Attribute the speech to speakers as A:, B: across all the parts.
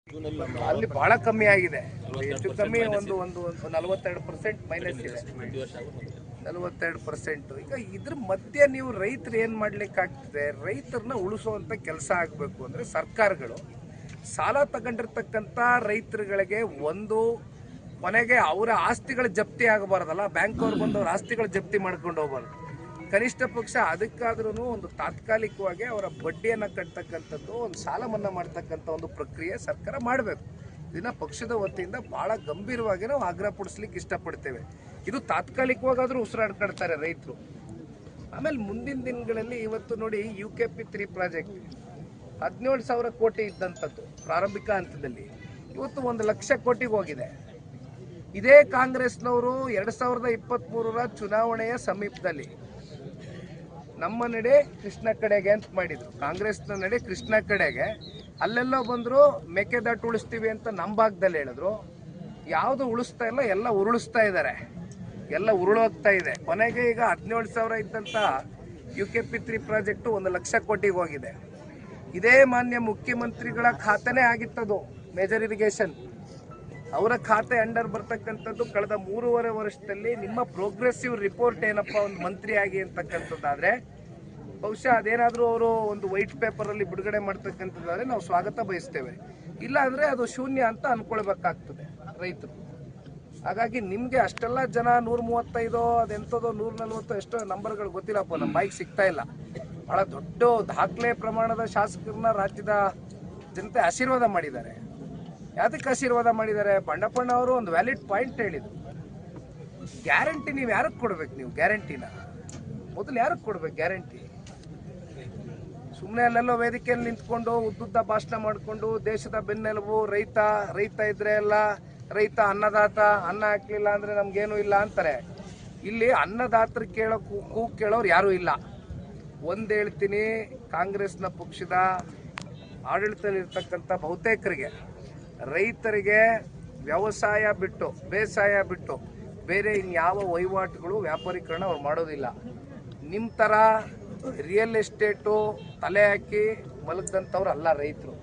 A: ಅಲ್ಲಿ ಬಹಳ ಕಮ್ಮಿ ಆಗಿದೆ. ಹೆಚ್ಚು ಕಮ್ಮಿ ಒಂದು 42% ಮೈನಸ್ ಇದೆ, 42%. ಈಗ ಇದ್ರ ಮಧ್ಯೆ ನೀವು ರೈತರು ಏನು ಮಾಡ್ಲಿಕ್ಕೆ ಆಗ್ತದೆ? ರೈತರನ್ನ ಉಳಿಸುವಂತ ಕೆಲಸ ಆಗಬೇಕು ಅಂದ್ರೆ ಸರ್ಕಾರಗಳು ಸಾಲ ತಗೊಂಡಿರ್ತಕ್ಕಂಥ ರೈತರುಗಳಿಗೆ ಒಂದು ಕೊನೆಗೆ ಅವರ ಆಸ್ತಿಗಳು ಜಪ್ತಿ ಆಗಬಾರ್ದಲ್ಲ, ಬ್ಯಾಂಕ್ ಅವ್ರು ಬಂದು ಅವ್ರ ಆಸ್ತಿಗಳು ಜಪ್ತಿ ಮಾಡ್ಕೊಂಡು ಹೋಗ್ಬಾರ್ದು. ಕನಿಷ್ಠ ಪಕ್ಷ ಅದಕ್ಕಾದ್ರೂ ಒಂದು ತಾತ್ಕಾಲಿಕವಾಗಿ ಅವರ ಬಡ್ಡಿಯನ್ನು ಕಟ್ತಕ್ಕಂಥದ್ದು, ಒಂದು ಸಾಲ ಮನ್ನಾ ಮಾಡ್ತಕ್ಕಂಥ ಒಂದು ಪ್ರಕ್ರಿಯೆ ಸರ್ಕಾರ ಮಾಡಬೇಕು. ಇದನ್ನ ಪಕ್ಷದ ವತಿಯಿಂದ ಬಹಳ ಗಂಭೀರವಾಗಿ ನಾವು ಆಗ್ರಹ ಪಡಿಸ್ಲಿಕ್ಕೆ ಇಷ್ಟಪಡ್ತೇವೆ. ಇದು ತಾತ್ಕಾಲಿಕವಾಗಾದ್ರೂ ಉಸಿರಾಡ್ಕೊಳ್ತಾರೆ ರೈತರು. ಆಮೇಲೆ ಮುಂದಿನ ದಿನಗಳಲ್ಲಿ ಇವತ್ತು ನೋಡಿ UKP3 ಪ್ರಾಜೆಕ್ಟ್ 17,000 ಕೋಟಿ ಇದ್ದಂಥದ್ದು ಪ್ರಾರಂಭಿಕ ಹಂತದಲ್ಲಿ ಇವತ್ತು 1 ಲಕ್ಷ ಕೋಟಿಗೆ ಹೋಗಿದೆ. ಇದೇ ಕಾಂಗ್ರೆಸ್ನವರು 2023 ಚುನಾವಣೆಯ ಸಮೀಪದಲ್ಲಿ ನಮ್ಮ ನಡೆ ಕೃಷ್ಣ ಕಡೆಗೆ ಅಂತ ಮಾಡಿದ್ರು. ಕಾಂಗ್ರೆಸ್ನ ನಡೆ ಕೃಷ್ಣ ಕಡೆಗೆ, ಅಲ್ಲೆಲ್ಲೋ ಬಂದ್ರು ಮೇಕೆದಾಟು ಉಳಿಸ್ತೀವಿ ಅಂತ ನಮ್ಮ ಭಾಗದಲ್ಲಿ ಹೇಳಿದ್ರು. ಯಾವುದು ಉಳಿಸ್ತಾ ಇಲ್ಲ, ಎಲ್ಲ ಉರುಳಿಸ್ತಾ ಇದ್ದಾರೆ, ಎಲ್ಲ ಉರುಳೋಗ್ತಾ ಇದೆ. ಕೊನೆಗೆ ಈಗ 17,000 ಇದ್ದಂಥ UKP3 ಪ್ರಾಜೆಕ್ಟು 1 ಲಕ್ಷ ಕೋಟಿಗೆ ಹೋಗಿದೆ. ಇದೇ ಮಾನ್ಯ ಮುಖ್ಯಮಂತ್ರಿಗಳ ಖಾತೆನೇ ಆಗಿತ್ತದು, ಮೇಜರ್ ಇರಿಗೇಷನ್ ಅವರ ಖಾತೆ ಅಂಡರ್ ಬರ್ತಕ್ಕಂಥದ್ದು. ಕಳೆದ 3.5 ವರ್ಷದಲ್ಲಿ ನಿಮ್ಮ ಪ್ರೋಗ್ರೆಸಿವ್ ರಿಪೋರ್ಟ್ ಏನಪ್ಪ ಒಂದು ಮಂತ್ರಿ ಆಗಿ ಅಂತಕ್ಕಂಥದ್ದಾದ್ರೆ ಬಹುಶಃ ಅದೇನಾದರೂ ಅವರು ಒಂದು ವೈಟ್ ಪೇಪರಲ್ಲಿ ಬಿಡುಗಡೆ ಮಾಡ್ತಕ್ಕಂಥದ್ದಾದ್ರೆ ನಾವು ಸ್ವಾಗತ ಬಯಸ್ತೇವೆ. ಇಲ್ಲ ಅಂದರೆ ಅದು ಶೂನ್ಯ ಅಂತ ಅನ್ಕೊಳ್ಬೇಕಾಗ್ತದೆ ರೈತರು. ಹಾಗಾಗಿ ನಿಮಗೆ ಅಷ್ಟೆಲ್ಲ ಜನ 135 ಅದೆಂಥದೋ 140 ಎಷ್ಟೋ ನಂಬರ್ಗಳು ಗೊತ್ತಿಲ್ಲಪ್ಪ, ನಮ್ಮ ಬಾಯಿಗೆ ಸಿಗ್ತಾ ಇಲ್ಲ. ಭಾಳ ದೊಡ್ಡ ದಾಖಲೆ ಪ್ರಮಾಣದ ಶಾಸಕರನ್ನ ರಾಜ್ಯದ ಜನತೆ ಆಶೀರ್ವಾದ ಮಾಡಿದ್ದಾರೆ. ಯಾತಕ್ಕೆ ಆಶೀರ್ವಾದ ಮಾಡಿದ್ದಾರೆ? ಬಂಡಪ್ಪಣ್ಣ ಅವರು ಒಂದು ವ್ಯಾಲಿಡ್ ಪಾಯಿಂಟ್ ಹೇಳಿದ್ರು. ಗ್ಯಾರಂಟಿ ನೀವು ಯಾರಿಗೆ ಕೊಡ್ಬೇಕು? ನೀವು ಗ್ಯಾರಂಟಿನ ಮೊದಲು ಯಾರಿಗೆ ಕೊಡ್ಬೇಕು ಗ್ಯಾರಂಟಿ? ಸುಮ್ಮನೆ ಅಲ್ಲೆಲ್ಲೋ ವೇದಿಕೆಯಲ್ಲಿ ನಿಂತ್ಕೊಂಡು ಉದ್ದುದ್ದ ಭಾಷಣ ಮಾಡಿಕೊಂಡು ದೇಶದ ಬೆನ್ನೆಲುಬು ರೈತ ಇದ್ರೆ ಎಲ್ಲ ರೈತ ಅನ್ನದಾತ, ಅನ್ನ ಹಾಕ್ಲಿಲ್ಲ ಅಂದ್ರೆ ನಮ್ಗೇನು ಇಲ್ಲ ಅಂತಾರೆ. ಇಲ್ಲಿ ಅನ್ನದಾತರು ಕೂಗು ಕೇಳೋರು ಯಾರೂ ಇಲ್ಲ. ಒಂದು ಹೇಳ್ತೀನಿ, ಕಾಂಗ್ರೆಸ್ನ ಪಕ್ಷದ ಆಡಳಿತದಲ್ಲಿರ್ತಕ್ಕಂಥ ಬಹುತೇಕರಿಗೆ ರೈತರಿಗೆ ವ್ಯವಸಾಯ ಬಿಟ್ಟು, ಬೇಸಾಯ ಬಿಟ್ಟು ಬೇರೆ ಇನ್ಯಾವ ವಹಿವಾಟುಗಳು ವ್ಯಾಪಾರೀಕರಣ ಅವ್ರು ಮಾಡೋದಿಲ್ಲ. ನಿಮ್ಮ ಥರ ರಿಯಲ್ ಎಸ್ಟೇಟು ತಲೆ ಹಾಕಿ ಮಲಗ್ದಂಥವ್ರು ಅಲ್ಲ ರೈತರು.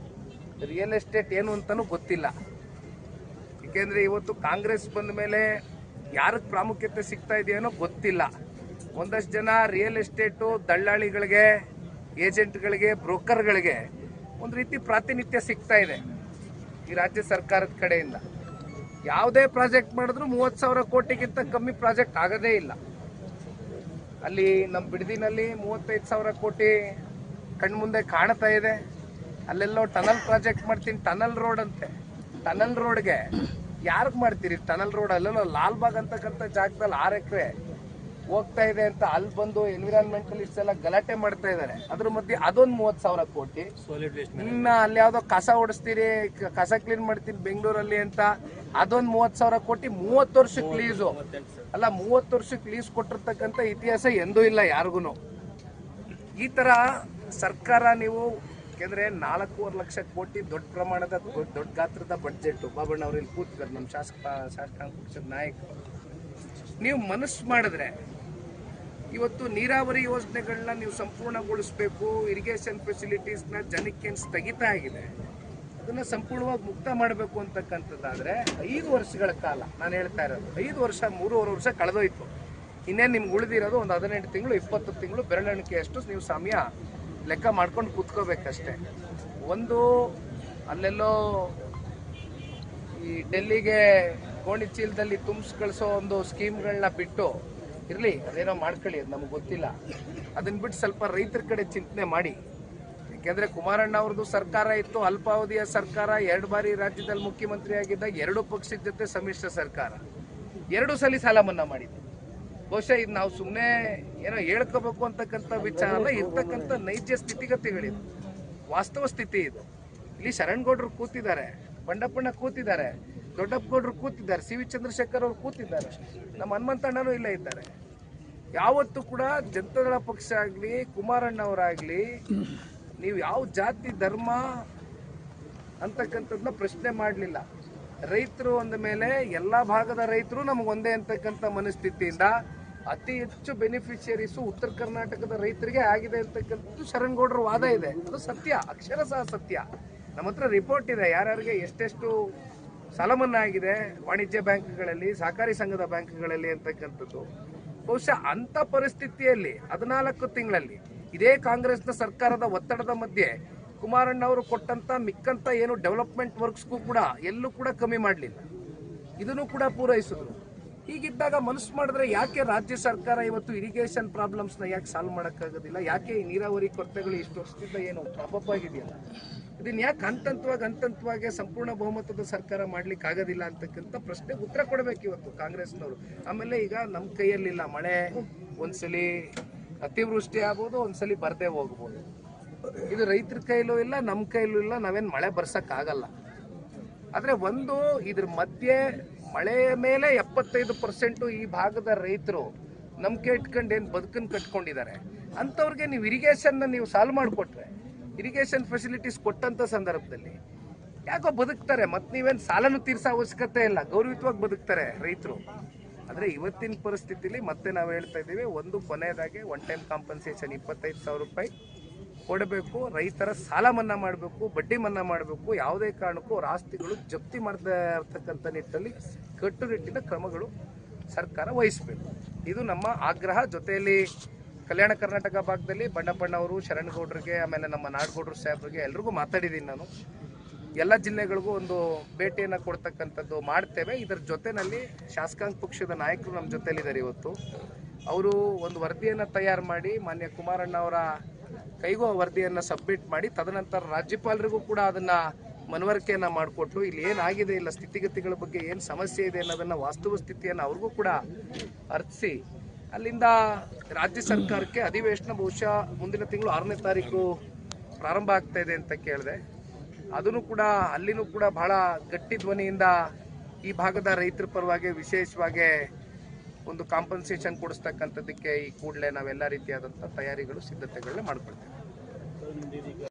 A: ರಿಯಲ್ ಎಸ್ಟೇಟ್ ಏನು ಅಂತಲೂ ಗೊತ್ತಿಲ್ಲ. ಏಕೆಂದರೆ ಇವತ್ತು ಕಾಂಗ್ರೆಸ್ ಬಂದ ಮೇಲೆ ಯಾರಿಗೆ ಪ್ರಾಮುಖ್ಯತೆ ಸಿಗ್ತಾ ಇದೆಯೇನೋ ಗೊತ್ತಿಲ್ಲ. ಒಂದಷ್ಟು ಜನ ರಿಯಲ್ ಎಸ್ಟೇಟು ದಳ್ಳಾಳಿಗಳಿಗೆ, ಏಜೆಂಟ್ಗಳಿಗೆ, ಬ್ರೋಕರ್ಗಳಿಗೆ ಒಂದು ರೀತಿ ಪ್ರಾತಿನಿಧ್ಯ ಸಿಗ್ತಾ ಇದೆ ಈ ರಾಜ್ಯ ಸರ್ಕಾರದ ಕಡೆಯಿಂದ. ಯಾವುದೇ ಪ್ರಾಜೆಕ್ಟ್ ಮಾಡಿದ್ರು 30,000 ಕೋಟಿಗಿಂತ ಕಮ್ಮಿ ಪ್ರಾಜೆಕ್ಟ್ ಆಗೋದೇ ಇಲ್ಲ. ಅಲ್ಲಿ ನಮ್ಮ ಬಿಡದಿನಲ್ಲಿ 35,000 ಕೋಟಿ ಕಣ್ಮುಂದೆ ಕಾಣ್ತಾ ಇದೆ. ಅಲ್ಲೆಲ್ಲೋ ಟನಲ್ ಪ್ರಾಜೆಕ್ಟ್ ಮಾಡ್ತೀನಿ, ಟನಲ್ ರೋಡ್ ಅಂತೆ. ಟನಲ್ ರೋಡ್ಗೆ ಯಾರಿಗೆ ಮಾಡ್ತೀರಿ ಟನಲ್ ರೋಡ್? ಅಲ್ಲೆಲ್ಲೋ ಲಾಲ್ಬಾಗ್ ಅಂತಕ್ಕಂಥ ಜಾಗದಲ್ಲಿ 6 ಎಕರೆ ಹೋಗ್ತಾ ಇದೆ ಅಂತ ಅಲ್ಲಿ ಬಂದು ಎನ್ವಿರಾನ್ಮೆಂಟಲಿಸ್ಟ್ ಎಲ್ಲ ಗಲಾಟೆ ಮಾಡ್ತಾ ಇದ್ದಾರೆ. ಅದ್ರ ಮಧ್ಯೆ ಅದೊಂದು 30,000 ಕೋಟಿ. ಇನ್ನ ಅಲ್ಲಿ ಯಾವ್ದೋ ಕಸ ಓಡಿಸ್ತೀರಿ, ಕಸ ಕ್ಲೀನ್ ಮಾಡ್ತೀನಿ ಬೆಂಗಳೂರಲ್ಲಿ ಅಂತ ಅದೊಂದು 30,000 ಕೋಟಿ. 30 ವರ್ಷಕ್ಕೆ ಲೀಸು ಅಲ್ಲ, 30 ವರ್ಷಕ್ಕೆ ಲೀಸ್ ಕೊಟ್ಟಿರ್ತಕ್ಕಂಥ ಇತಿಹಾಸ ಎಂದೂ ಇಲ್ಲ ಯಾರಿಗೂ. ಈ ತರ ಸರ್ಕಾರ ನೀವು, ಯಾಕೆಂದ್ರೆ 4.5 ಲಕ್ಷ ಕೋಟಿ ದೊಡ್ಡ ಪ್ರಮಾಣದ ದೊಡ್ಡ ಗಾತ್ರದ ಬಡ್ಜೆಟ್. ಬಾಬಣ್ಣ ಅವ್ರು ಇಲ್ಲಿ ಕೂತಿದ್ದಾರೆ, ನಮ್ಮ ಶಾಸಕಾಂಗ ಪಕ್ಷದ ನಾಯಕರು. ನೀವು ಮನಸ್ಸು ಮಾಡಿದ್ರೆ ಇವತ್ತು ನೀರಾವರಿ ಯೋಜನೆಗಳನ್ನ ನೀವು ಸಂಪೂರ್ಣಗೊಳಿಸಬೇಕು. ಇರಿಗೇಷನ್ ಫೆಸಿಲಿಟೀಸ್ನ ಜನಕ್ಕೇನು ಸ್ಥಗಿತ ಆಗಿದೆ ಅದನ್ನ ಸಂಪೂರ್ಣವಾಗಿ ಮುಕ್ತ ಮಾಡಬೇಕು ಅಂತಕ್ಕಂಥದ್ದಾದ್ರೆ 5 ವರ್ಷಗಳ ಕಾಲ ನಾನು ಹೇಳ್ತಾ ಇರೋದು. 5 ವರ್ಷ, 3.5 ವರ್ಷ ಕಳೆದೋಯ್ತು. ಇನ್ನೇನು ನಿಮ್ಗೆ ಉಳಿದಿರೋದು ಒಂದು 18 ತಿಂಗಳು, 20 ತಿಂಗಳು ಬೆರಳೆಣಿಕೆಯಷ್ಟು ನೀವು ಸಮಯ ಲೆಕ್ಕ ಮಾಡ್ಕೊಂಡು ಕೂತ್ಕೋಬೇಕಷ್ಟೆ. ಒಂದು ಅಲ್ಲೆಲ್ಲೋ ಈ ಡೆಲ್ಲಿಗೆ ಗೋಣಿ ಚೀಲದಲ್ಲಿ ತುಂಬಿಸಿ ಕಳಿಸೋ ಒಂದು ಸ್ಕೀಮ್ಗಳನ್ನ ಬಿಟ್ಟು ಇರಲಿ, ಅದೇನೋ ಮಾಡ್ಕೊಳ್ಳಿ, ಅದು ನಮಗೆ ಗೊತ್ತಿಲ್ಲ. ಅದನ್ನ ಬಿಟ್ಟು ಸ್ವಲ್ಪ ರೈತರ ಕಡೆ ಚಿಂತನೆ ಮಾಡಿ. ಯಾಕೆಂದರೆ ಕುಮಾರಣ್ಣ ಅವ್ರದ್ದು ಸರ್ಕಾರ ಇತ್ತು, ಅಲ್ಪಾವಧಿಯ ಸರ್ಕಾರ. 2 ಬಾರಿ ರಾಜ್ಯದಲ್ಲಿ ಮುಖ್ಯಮಂತ್ರಿ ಆಗಿದ್ದಾಗ 2 ಪಕ್ಷದ ಜೊತೆ ಸಮ್ಮಿಶ್ರ ಸರ್ಕಾರ, 2 ಸಲ ಸಾಲ ಮನ್ನಾ ಮಾಡಿದ್ದು. ಬಹುಶಃ ಇದು ನಾವು ಸುಮ್ಮನೆ ಏನೋ ಹೇಳ್ಕೋಬೇಕು ಅಂತಕ್ಕಂಥ ವಿಚಾರ ಅಲ್ಲ, ಇರ್ತಕ್ಕಂಥ ನೈಜ ಸ್ಥಿತಿಗತಿಗಳಿದು, ವಾಸ್ತವ ಸ್ಥಿತಿ ಇದು. ಇಲ್ಲಿ ಶರಣ್ಗೌಡರು ಕೂತಿದ್ದಾರೆ, ಬಂಡಪ್ಪಣ್ಣ ಕೂತಿದ್ದಾರೆ, ದೊಡ್ಡಪ್ಪಗೌಡರು ಕೂತಿದ್ದಾರೆ, ಸಿ ವಿ ಚಂದ್ರಶೇಖರ್ ಅವರು ಕೂತಿದ್ದಾರೆ, ನಮ್ಮ ಹನುಮಂತಣ್ಣನೂ ಇಲ್ಲೇ ಇದ್ದಾರೆ. ಯಾವತ್ತೂ ಕೂಡ ಜನತಾದಳ ಪಕ್ಷ ಆಗಲಿ, ಕುಮಾರಣ್ಣ ಅವರಾಗಲಿ, ನೀವು ಯಾವ ಜಾತಿ ಧರ್ಮ ಅಂತಕ್ಕಂಥದ್ದನ್ನ ಪ್ರಶ್ನೆ ಮಾಡಲಿಲ್ಲ. ರೈತರು ಅಂದ ಮೇಲೆ ಎಲ್ಲ ಭಾಗದ ರೈತರು ನಮಗೊಂದೇ ಅಂತಕ್ಕಂಥ ಮನಸ್ಥಿತಿಯಿಂದ ಅತಿ ಹೆಚ್ಚು ಬೆನಿಫಿಷಿಯರೀಸು ಉತ್ತರ ಕರ್ನಾಟಕದ ರೈತರಿಗೆ ಆಗಿದೆ ಅಂತಕ್ಕಂಥದ್ದು ಶರಣ್ಗೌಡರ ವಾದ ಇದೆ. ಅದು ಸತ್ಯ, ಅಕ್ಷರಶಃ ಸತ್ಯ. ನಮ್ಮ ಹತ್ರ ರಿಪೋರ್ಟ್ ಇದೆ, ಯಾರ್ಯಾರಿಗೆ ಎಷ್ಟೆಷ್ಟು ಸಾಲ ಮನ್ನಾ ಆಗಿದೆ ವಾಣಿಜ್ಯ ಬ್ಯಾಂಕ್ಗಳಲ್ಲಿ, ಸಹಕಾರಿ ಸಂಘದ ಬ್ಯಾಂಕ್ಗಳಲ್ಲಿ ಅಂತಕ್ಕಂಥದ್ದು. ಬಹುಶಃ ಅಂಥ ಪರಿಸ್ಥಿತಿಯಲ್ಲಿ 14 ತಿಂಗಳಲ್ಲಿ ಇದೇ ಕಾಂಗ್ರೆಸ್ನ ಸರ್ಕಾರದ ಒತ್ತಡದ ಮಧ್ಯೆ ಕುಮಾರಣ್ಣ ಅವರು ಕೊಟ್ಟಂತ ಮಿಕ್ಕಂತ ಏನು ಡೆವಲಪ್ಮೆಂಟ್ ವರ್ಕ್ಸ್ಗೂ ಕೂಡ ಎಲ್ಲೂ ಕೂಡ ಕಮ್ಮಿ ಮಾಡಲಿಲ್ಲ, ಇದನ್ನು ಕೂಡ ಪೂರೈಸಿದ್ರು. ಹೀಗಿದ್ದಾಗ ಮನಸ್ಸು ಮಾಡಿದ್ರೆ ಯಾಕೆ ರಾಜ್ಯ ಸರ್ಕಾರ ಇವತ್ತು ಇರಿಗೇಷನ್ ಪ್ರಾಬ್ಲಮ್ಸ್ನ ಯಾಕೆ ಸಾಲ್ವ್ ಮಾಡೋಕ್ಕಾಗೋದಿಲ್ಲ? ಯಾಕೆ ಈ ನೀರಾವರಿ ಕೊರತೆಗಳು ಇಷ್ಟು ವರ್ಷದಿಂದ ಏನು ಪಾಪಪ್ ಆಗಿದೆಯಲ್ಲ, ಇದನ್ನ ಯಾಕೆ ಹಂತಂತವಾಗಿ ಸಂಪೂರ್ಣ ಬಹುಮತದ ಸರ್ಕಾರ ಮಾಡ್ಲಿಕ್ಕೆ ಆಗೋದಿಲ್ಲ ಅಂತಕ್ಕಂಥ ಪ್ರಶ್ನೆ ಉತ್ತರ ಕೊಡಬೇಕು ಇವತ್ತು ಕಾಂಗ್ರೆಸ್ನವರು. ಆಮೇಲೆ ಈಗ ನಮ್ಮ ಕೈಯಲ್ಲಿಲ್ಲ, ಮಳೆ ಒಂದ್ಸಲಿ ಅತಿವೃಷ್ಟಿ ಆಗ್ಬೋದು, ಒಂದ್ಸಲಿ ಬರದೇ ಹೋಗ್ಬೋದು. ಇದು ರೈತರ ಕೈಲೂ ಇಲ್ಲ, ನಮ್ಮ ಕೈಲೂ ಇಲ್ಲ, ನಾವೇನು ಮಳೆ ಬರ್ಸಕ್ಕಾಗಲ್ಲ. ಆದರೆ ಒಂದು ಇದ್ರ ಮಧ್ಯೆ ಮಳೆಯ ಮೇಲೆ 75% ಈ ಭಾಗದ ರೈತರು ನಂಬಿಕೆ ಇಟ್ಕೊಂಡು ಏನು ಬದುಕನ್ನು ಕಟ್ಕೊಂಡಿದ್ದಾರೆ. ಅಂಥವ್ರಿಗೆ ನೀವು ಇರಿಗೇಷನ್ನ ನೀವು ಸಾಲ್ವ್ ಮಾಡಿಕೊಟ್ರೆ, ಇರಿಗೇಷನ್ ಫೆಸಿಲಿಟೀಸ್ ಕೊಟ್ಟಂಥ ಸಂದರ್ಭದಲ್ಲಿ ಯಾಕೋ ಬದುಕ್ತಾರೆ. ಮತ್ತು ನೀವೇನು ಸಾಲನು ತೀರ್ಸೋ ಅವಶ್ಯಕತೆ ಇಲ್ಲ, ಗೌರವಯುತವಾಗಿ ಬದುಕ್ತಾರೆ ರೈತರು. ಆದರೆ ಇವತ್ತಿನ ಪರಿಸ್ಥಿತಿಲಿ ಮತ್ತೆ ನಾವು ಹೇಳ್ತಾ ಇದ್ದೀವಿ, ಒಂದು ಕೊನೆಯದಾಗಿ ಒನ್ ಟೈಮ್ ಕಾಂಪನ್ಸೇಷನ್ 25,000 ರೂಪಾಯಿ ಕೊಡಬೇಕು, ರೈತರ ಸಾಲ ಮನ್ನಾ ಮಾಡಬೇಕು, ಬಡ್ಡಿ ಮನ್ನಾ ಮಾಡಬೇಕು, ಯಾವುದೇ ಕಾರಣಕ್ಕೂ ಅವ್ರ ಆಸ್ತಿಗಳು ಜಪ್ತಿ ಮಾಡದೇ ಇರ್ತಕ್ಕಂಥ ನಿಟ್ಟಿನಲ್ಲಿ ಕಟ್ಟುನಿಟ್ಟಿನ ಕ್ರಮಗಳು ಸರ್ಕಾರ ವಹಿಸಬೇಕು. ಇದು ನಮ್ಮ ಆಗ್ರಹ. ಜೊತೆಯಲ್ಲಿ ಕಲ್ಯಾಣ ಕರ್ನಾಟಕ ಭಾಗದಲ್ಲಿ ಬಣ್ಣಪ್ಪಣ್ಣವರು, ಶರಣಗೌಡರಿಗೆ, ಆಮೇಲೆ ನಮ್ಮ ನಾಡಗೌಡರು ಸಾಹೇಬ್ರಿಗೆ ಎಲ್ರಿಗೂ ಮಾತಾಡಿದ್ದೀನಿ ನಾನು. ಎಲ್ಲ ಜಿಲ್ಲೆಗಳಿಗೂ ಒಂದು ಭೇಟಿಯನ್ನು ಕೊಡ್ತಕ್ಕಂಥದ್ದು ಮಾಡ್ತೇವೆ. ಇದರ ಜೊತೆಯಲ್ಲಿ ಶಾಸಕಾಂಗ ಪಕ್ಷದ ನಾಯಕರು ನಮ್ಮ ಜೊತೆಲಿದ್ದಾರೆ. ಇವತ್ತು ಅವರು ಒಂದು ವರದಿಯನ್ನು ತಯಾರು ಮಾಡಿ ಮಾನ್ಯ ಕುಮಾರಣ್ಣ ಅವರ ಕೈಗೂ ಆ ವರದಿಯನ್ನು ಸಬ್ಮಿಟ್ ಮಾಡಿ, ತದನಂತರ ರಾಜ್ಯಪಾಲರಿಗೂ ಕೂಡ ಅದನ್ನು ಮನವರಿಕೆಯನ್ನು ಮಾಡಿಕೊಟ್ಟು ಇಲ್ಲಿ ಏನಾಗಿದೆ, ಇಲ್ಲ ಸ್ಥಿತಿಗತಿಗಳ ಬಗ್ಗೆ ಏನು ಸಮಸ್ಯೆ ಇದೆ ಅನ್ನೋದನ್ನು, ವಾಸ್ತವ ಸ್ಥಿತಿಯನ್ನು ಅವ್ರಿಗೂ ಕೂಡ ಅರ್ಥಿಸಿ ಅಲ್ಲಿಂದ ರಾಜ್ಯ ಸರ್ಕಾರಕ್ಕೆ ಅಧಿವೇಶನ ಬಹುಶಃ ಮುಂದಿನ ತಿಂಗಳು 6ನೇ ತಾರೀಕು ಪ್ರಾರಂಭ ಆಗ್ತಾ ಇದೆ ಅಂತ ಕೇಳಿದೆ. ಅದನ್ನು ಕೂಡ ಅಲ್ಲಿನೂ ಕೂಡ ಬಹಳ ಗಟ್ಟಿ ಧ್ವನಿಯಿಂದ ಈ ಭಾಗದ ರೈತರ ಪರವಾಗಿ ವಿಶೇಷವಾಗಿ ಒಂದು ಕಾಂಪನ್ಸೇಷನ್ ಕೊಡಿಸ್ತಕ್ಕಂಥದ್ದಕ್ಕೆ ಈ ಕೂಡಲೇ ನಾವೆಲ್ಲ ರೀತಿಯಾದಂಥ ತಯಾರಿಗಳು, ಸಿದ್ಧತೆಗಳನ್ನ ಮಾಡ್ಕೊಳ್ತೇವೆ.